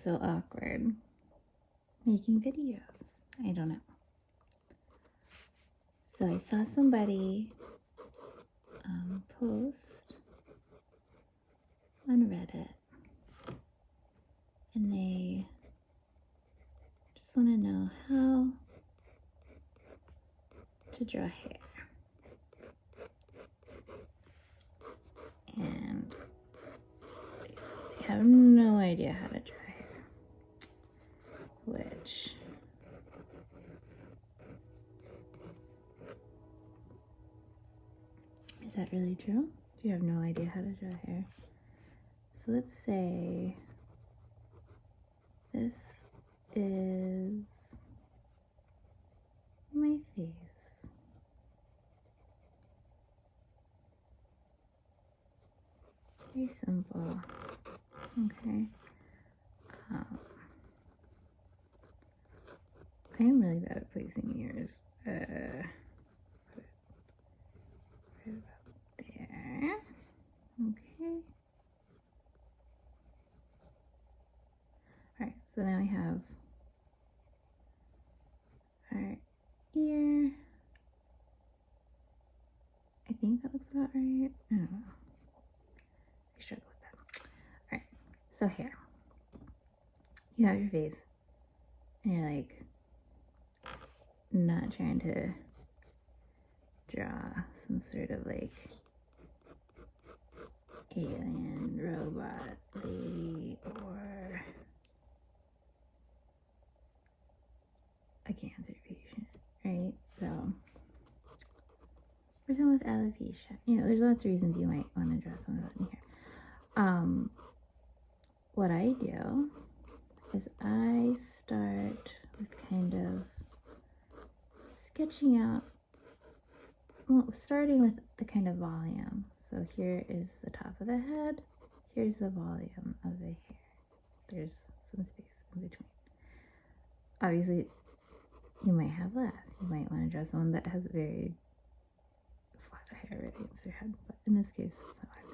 so awkward making videos. I don't know. So I saw somebody post on Reddit, and they just want to know how to draw hair. And they have no idea how to draw hair, which is that really true? Do you have no idea how to draw hair? So let's say this is my face. Very simple. Okay. I am really bad at placing ears. Right about there. Okay. Alright, so now we have our ear. I think that looks about right. I don't know. I struggle with that. Alright, so hair. You have your face, and you're like not trying to draw some sort of like alien robot lady or a cancer patient, right? So, or someone with alopecia. You know, there's lots of reasons you might want to draw someone with hair. What I do is I start with kind of sketching out, well, starting with the kind of volume. So here is the top of the head, here's the volume of the hair. There's some space in between. Obviously, you might have less. You might want to draw someone that has very flat hair right against their head, but in this case, it's not hard.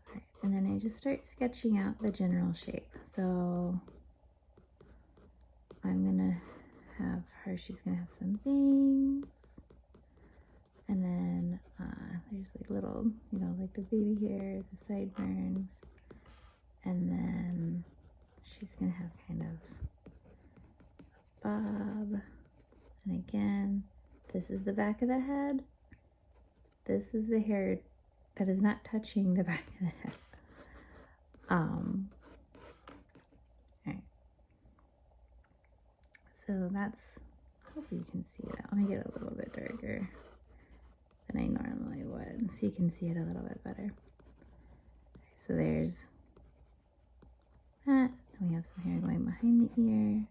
Alright, and then I just start sketching out the general shape. So I'm gonna have her, she's gonna have some bangs, and then there's like little, you know, like the baby hair, the sideburns, and then she's gonna have kind of a bob, and again, this is the back of the head, this is the hair that is not touching the back of the head. Alright, so that's, hope you can see that. Let me get a little bit darker than I normally would, so you can see it a little bit better. So there's that. Then we have some hair going behind the ear.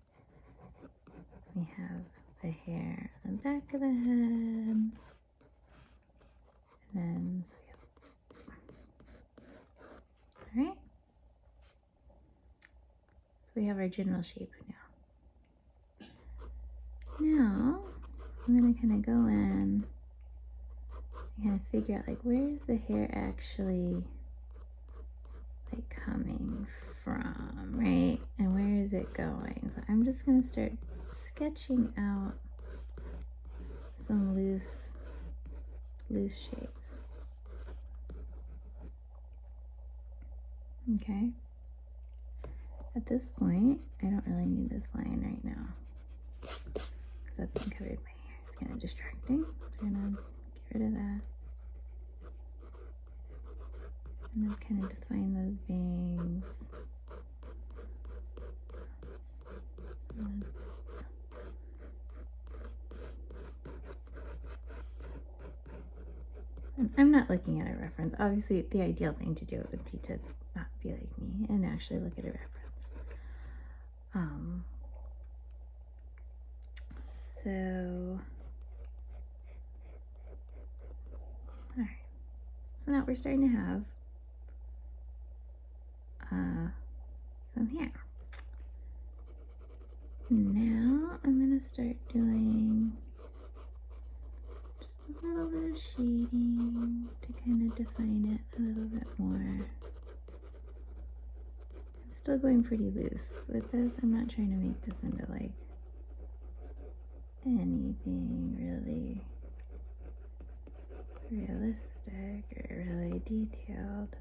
We have the hair on the back of the head. And then, so yeah. Alright. So we have our general shape now. Now, I'm going to kind of go in and kind of figure out, like, where's the hair actually, like, coming from, right? And where is it going? So I'm just going to start sketching out some loose shapes. Okay. At this point, I don't really need this line right now, because that's been covered by hair. It's kind of distracting. So we're going to get rid of that. And then kind of define those bangs. And I'm not looking at a reference. Obviously, the ideal thing to do would be to not be like me and actually look at a reference. So, alright. So now we're starting to have some hair. Now I'm going to start doing just a little bit of shading to kind of define it a little bit more. still going pretty loose with this. I'm not trying to make this into like anything really realistic or really detailed.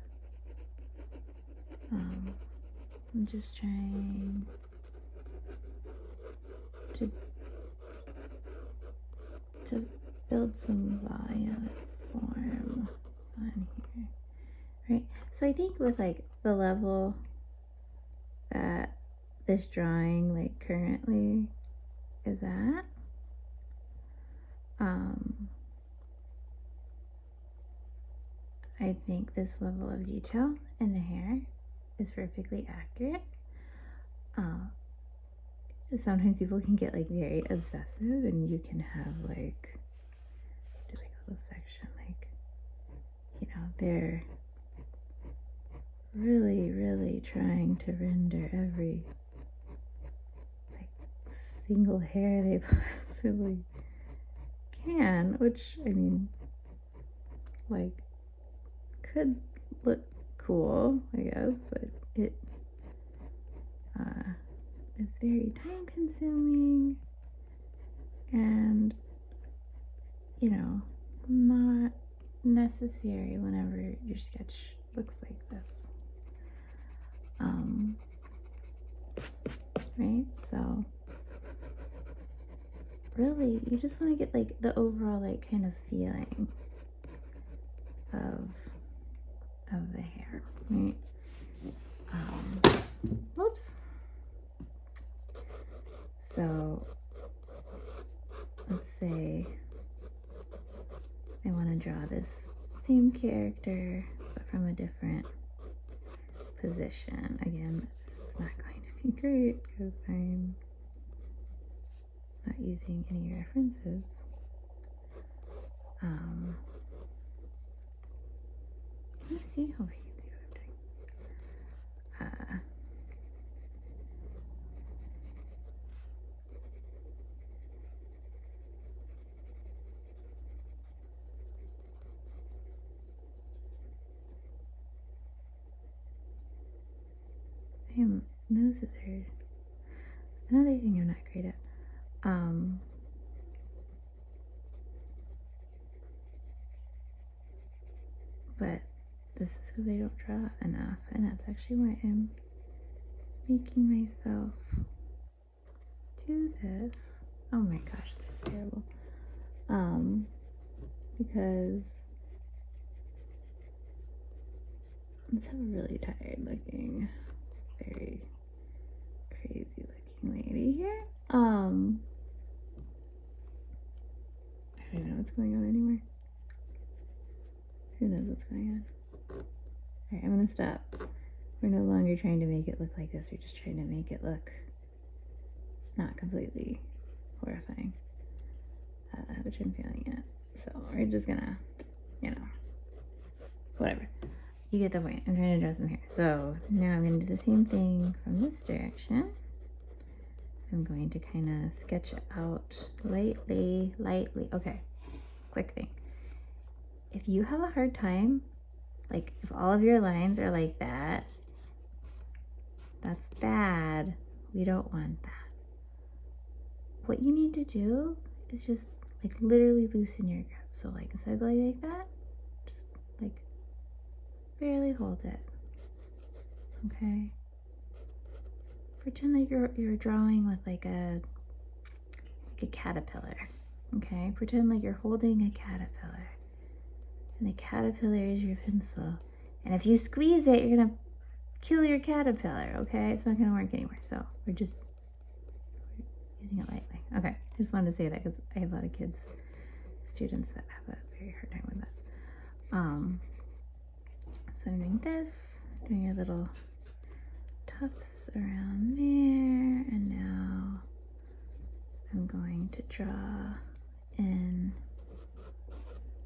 I'm just trying to build some volume form on here, right? So I think with like the level that this drawing like currently is at, I think this level of detail in the hair is perfectly accurate. Sometimes people can get like very obsessive, and you can have like do like a little section, like, you know, they're really trying to render every like single hair they possibly can, which I mean, like, could look cool, I guess, but it is very time consuming and, you know, not necessary whenever your sketch looks like this. Right? So really you just want to get like the overall like kind of feeling of the hair, right? Whoops. So let's say I want to draw this same character but from a different position. Again, this is not going to be great because I'm not using any references. Let me see how we can see what I'm doing. Noses are another thing I'm not great at. But this is because I don't draw enough, and that's actually why I'm making myself do this. Oh my gosh, this is terrible. Because let's have a really tired looking, very crazy looking lady here. I don't even know what's going on anymore. Who knows what's going on? Alright, I'm gonna stop. We're no longer trying to make it look like this. We're just trying to make it look not completely horrifying, which I'm feeling it. So we're just gonna, you know, whatever. You get the point. I'm trying to draw some hair. So now I'm gonna do the same thing from this direction. I'm going to kind of sketch it out lightly. Okay, quick thing. If you have a hard time, like if all of your lines are like that, that's bad. We don't want that. What you need to do is just like literally loosen your grip. So like instead of going like that, just like barely hold it. Okay? Pretend like you're drawing with like a caterpillar. Okay? Pretend like you're holding a caterpillar. And the caterpillar is your pencil. And if you squeeze it, you're gonna kill your caterpillar, okay? It's not gonna work anymore. So we're just using it lightly. Okay, I just wanted to say that because I have a lot of kids, students that have a very hard time with that. So I'm doing this, doing your little tufts around there, and now I'm going to draw in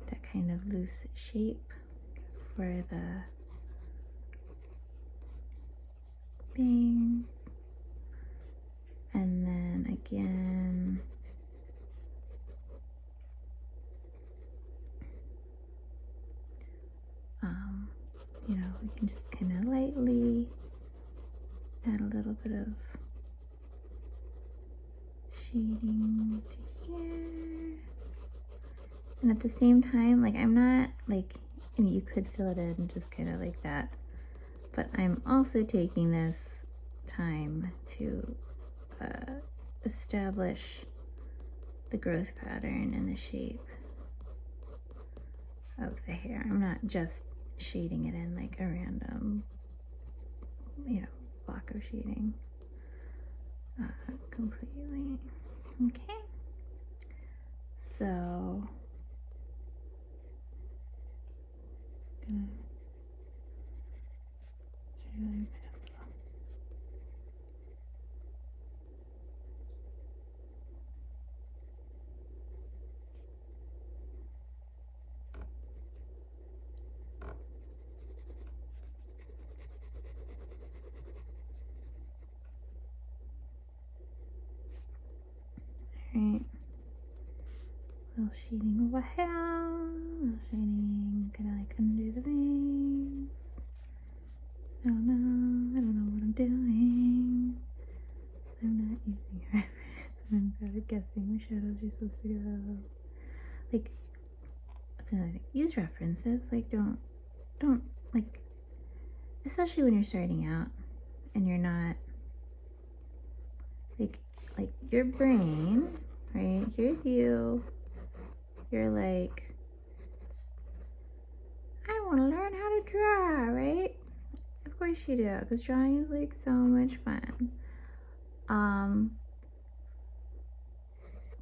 that kind of loose shape for the bangs. And then again, you know, we can just kind of lightly little bit of shading to here. And at the same time, like I'm not like, I mean, you could fill it in just kind of like that, but I'm also taking this time to establish the growth pattern and the shape of the hair. I'm not just shading it in like a random, you know, block of shading completely. Okay, so gonna Alright, little shading over here, little shading kind of like under the veins. I don't know what I'm doing. I'm not using reference. I'm bad at guessing which shadows you're supposed to go. Like, what's another thing? Use references. Like, don't like, especially when you're starting out and you're not like your brain, right? Here's you. You're like, I want to learn how to draw, right? Of course you do, because drawing is like so much fun.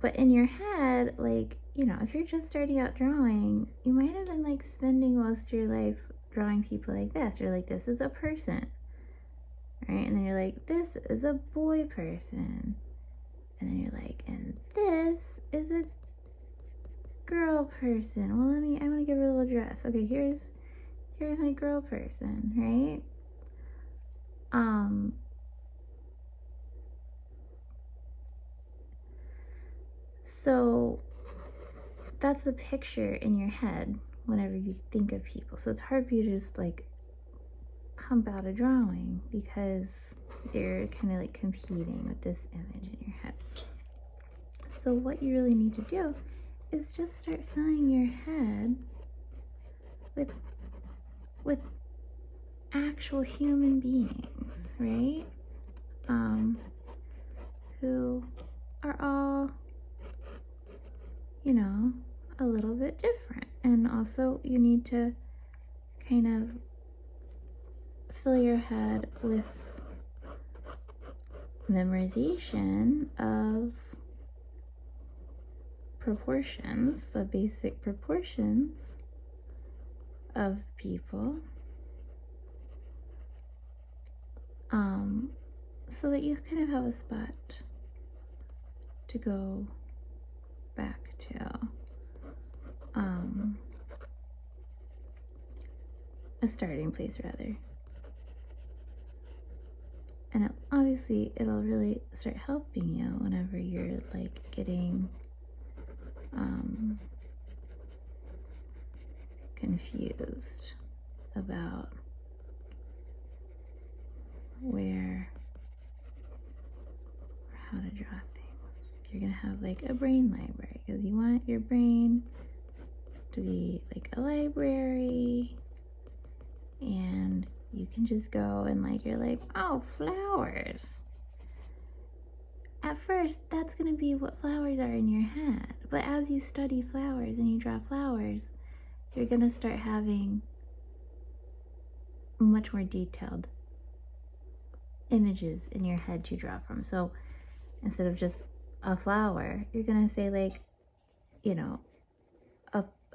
But in your head, like, you know, if you're just starting out drawing, you might have been like spending most of your life drawing people like this. You're like, this is a person, right? And then you're like, this is a boy person. And then you're like, and this is a girl person. Well, I want to give her a little dress. Okay, here's my girl person, right? So that's the picture in your head whenever you think of people. So it's hard for you to just like pump out a drawing because you're kind of like competing with this image in your head. So what you really need to do is just start filling your head with actual human beings, right? Who are all, you know, a little bit different. And also you need to kind of fill your head with memorization of proportions, the basic proportions of people, so that you kind of have a spot to go back to, a starting place rather. And obviously it'll really start helping you whenever you're like getting confused about where or how to draw things. You're gonna have like a brain library because you want your brain to be like a library, and you can just go and like, you're like, oh, flowers. At first, that's gonna be what flowers are in your head. But as you study flowers and you draw flowers, you're gonna start having much more detailed images in your head to draw from. So instead of just a flower, you're gonna say like, you know,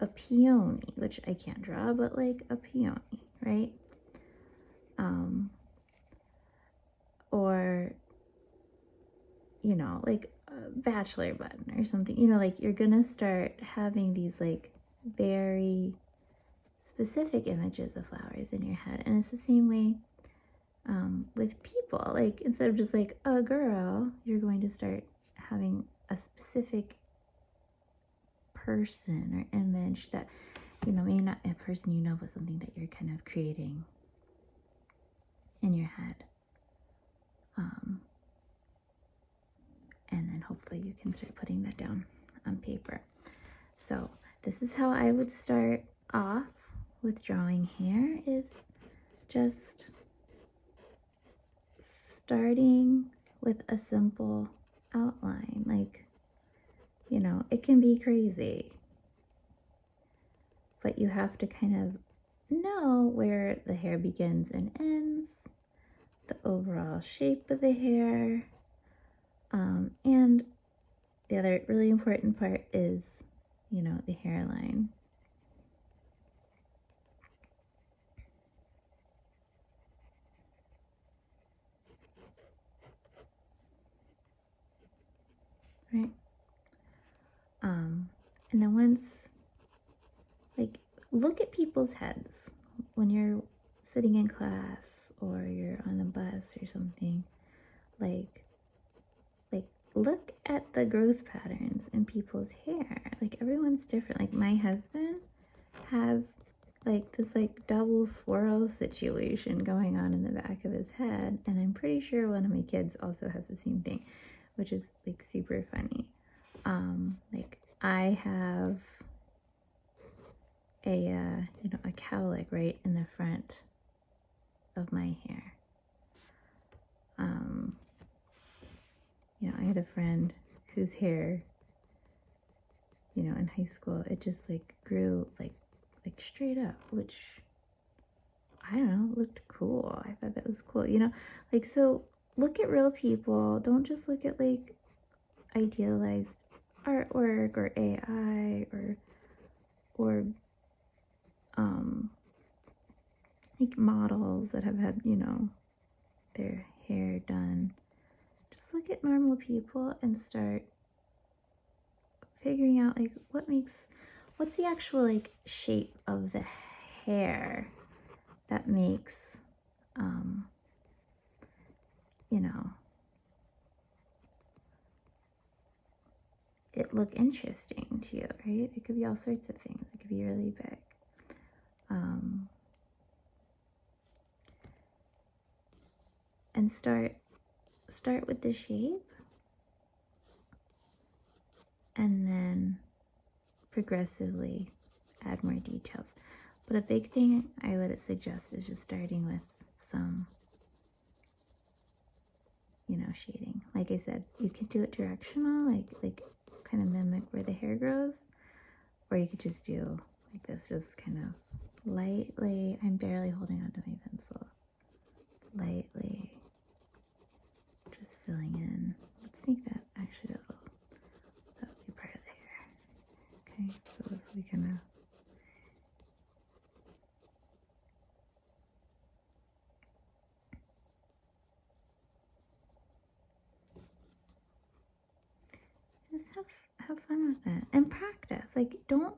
a peony, which I can't draw, but like a peony, right? Or, you know, like a bachelor button or something, you know, like you're gonna start having these like very specific images of flowers in your head. And it's the same way with people. Like instead of just like a girl, you're going to start having a specific person or image that, you know, maybe not a person you know, but something that you're kind of creating in your head. And then hopefully you can start putting that down on paper. So this is how I would start off with drawing hair, is just starting with a simple outline. Like, you know, it can be crazy, but you have to kind of know where the hair begins and ends, the overall shape of the hair, and the other really important part is, you know, the hairline. Right? And then once, like, look at people's heads when you're sitting in class or you're on a bus or something. Like look at the growth patterns in people's hair. Like, everyone's different. Like, my husband has like this like double swirl situation going on in the back of his head, and I'm pretty sure one of my kids also has the same thing, which is like super funny. Like, I have a you know, a cowlick right in the front of my hair. You know, I had a friend whose hair, you know, in high school, it just like grew like straight up, which, I don't know, looked cool. I thought that was cool, you know? Like, so look at real people. Don't just look at like idealized artwork or AI or like models that have had, you know, their hair done. Just look at normal people and start figuring out like what's the actual like shape of the hair that makes you know, it look interesting to you, right? It could be all sorts of things. It could be really big. And start with the shape, and then progressively add more details. But a big thing I would suggest is just starting with some, you know, shading. Like I said, you could do it directional, like kind of mimic where the hair grows, or you could just do like this, just kind of lightly. I'm barely holding onto my pencil. Lightly, just filling in. Let's make that actually a little, that'll be part of the hair. Okay, so this will be kind of, just have fun with that and practice. Like, don't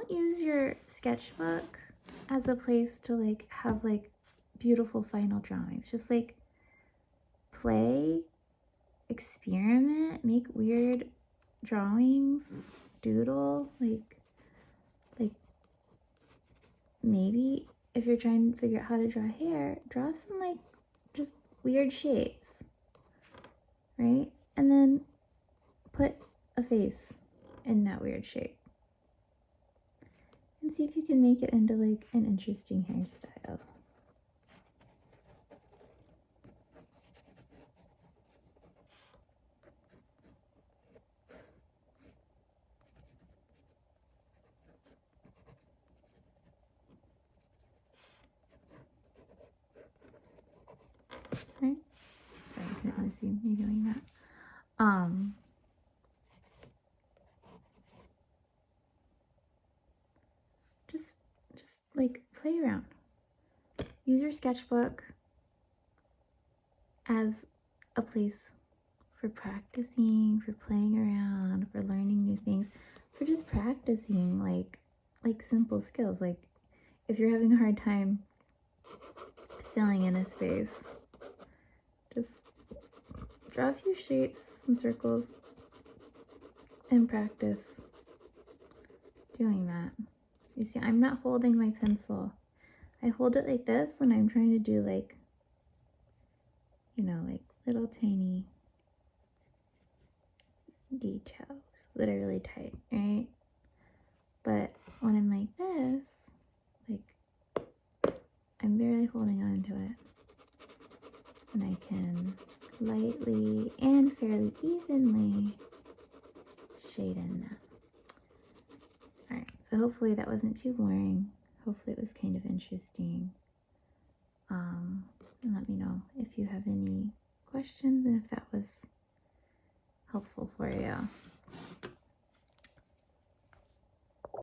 use your sketchbook as a place to like have like beautiful final drawings. Just like play, experiment, make weird drawings, doodle, like maybe if you're trying to figure out how to draw hair, draw some like just weird shapes, right? And then put a face in that weird shape and see if you can make it into like an interesting hairstyle. Right? Sorry, I didn't really see me doing that. Just like play around. Use your sketchbook as a place for practicing, for playing around, for learning new things, for just practicing like simple skills. Like, if you're having a hard time filling in a space, just draw a few shapes, some circles, and practice doing that. You see, I'm not holding my pencil. I hold it like this when I'm trying to do like you know, like little tiny details that are really tight, right? But when I'm like this, like I'm barely holding on to it, and I can lightly and fairly evenly shade in that. Alright, so hopefully that wasn't too boring. Hopefully it was kind of interesting. And let me know if you have any questions and if that was helpful for you.